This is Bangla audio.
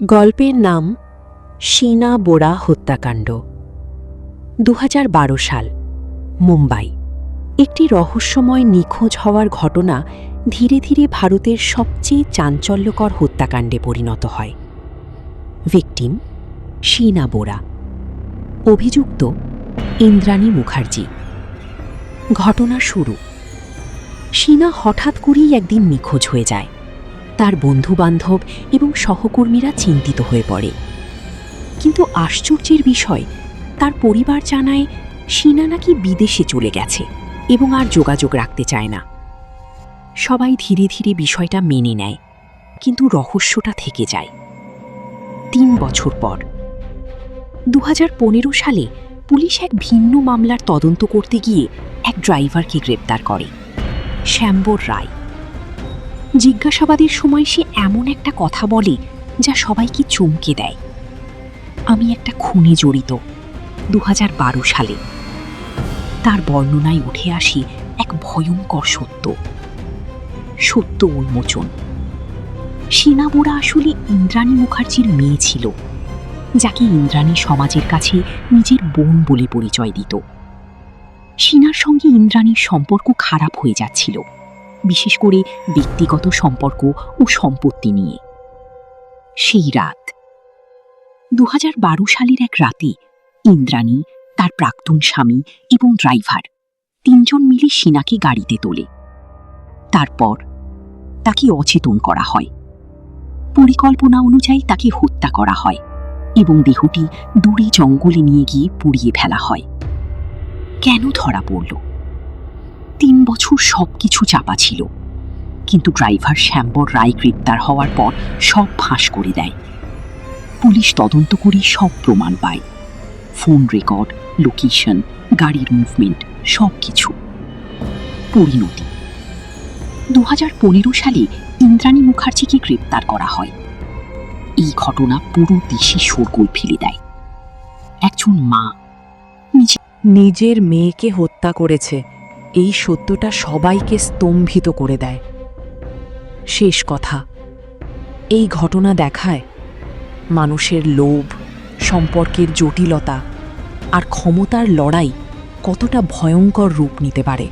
গল্পের নাম শীনা বোরা হত্যাকাণ্ড। ২০১২ সাল, মুম্বাই। একটি রহস্যময় নিখোঁজ হওয়ার ঘটনা ধীরে ধীরে ভারতের সবচেয়ে চাঞ্চল্যকর হত্যাকাণ্ডে পরিণত হয়। ভিকটিম শীনা বোরা, অভিযুক্ত ইন্দ্রাণী মুখার্জি। ঘটনা শুরু। শীনা হঠাৎ করেই একদিন নিখোঁজ হয়ে যায়। তার বন্ধুবান্ধব এবং সহকর্মীরা চিন্তিত হয়ে পড়ে, কিন্তু আশ্চর্যের বিষয়, তার পরিবার জানায় শীনা নাকি বিদেশে চলে গেছে এবং আর যোগাযোগ রাখতে চায় না। সবাই ধীরে ধীরে বিষয়টা মেনে নেয়, কিন্তু রহস্যটা থেকে যায়। ৩ বছর পর ২০১৫ সালে পুলিশ এক ভিন্ন মামলার তদন্ত করতে গিয়ে এক ড্রাইভারকে গ্রেপ্তার করে, শ্যাম্বর রায়। জিজ্ঞাসাবাদের সময় সে এমন একটা কথা বলে যা সবাইকে চমকে দেয়: আমি একটা খুনে জড়িত ২০১২ সালে। তার বর্ণনায় উঠে আসে এক ভয়ঙ্কর সত্য উন্মোচন। শীনা বোরা আসলে ইন্দ্রাণী মুখার্জির মেয়ে ছিল, যাকে ইন্দ্রাণী সমাজের কাছে নিজের বোন বলে পরিচয় দিত। শীনার সঙ্গে ইন্দ্রাণীর সম্পর্ক খারাপ হয়ে যাচ্ছিল, বিশেষ করে ব্যক্তিগত সম্পর্ক ও সম্পত্তি নিয়ে। সেই রাত ২০১২ সালের এক রাতে ইন্দ্রাণী, তার প্রাক্তন স্বামী এবং ড্রাইভার ৩ জন মিলে শীনাকে গাড়িতে তোলে। তারপর তাকে অচেতন করা হয়। পরিকল্পনা অনুযায়ী তাকে হত্যা করা হয় এবং দেহটি দূরে জঙ্গলে নিয়ে গিয়ে পুড়িয়ে ফেলা হয়। কেন ধরা পড়ল? ৩ বছর সবকিছু চাপা ছিল, কিন্তু ড্রাইভার শ্যাম্বর রায় গ্রেপ্তার হওয়ার পর সব ফাঁস করে দেয়। পুলিশ তদন্ত করে সব প্রমাণ পায়: ফোন রেকর্ড, লোকেশন, গাড়ির মুভমেন্ট, সবকিছু। পরিণতি: ২০১৫ সালে ইন্দ্রাণী মুখার্জিকে গ্রেপ্তার করা হয়। এই ঘটনা পুরো দেশে শোরগোল ফেলে দেয়। একজন মা নিজের মেয়েকে হত্যা করেছে, এই সত্যটা সবাইকে স্তম্ভিত করে দেয়। শেষ কথা, এই ঘটনা দেখায় মানুষের লোভ, সম্পর্কের জটিলতা আর ক্ষমতার লড়াই কতটা ভয়ঙ্কর রূপ নিতে পারে।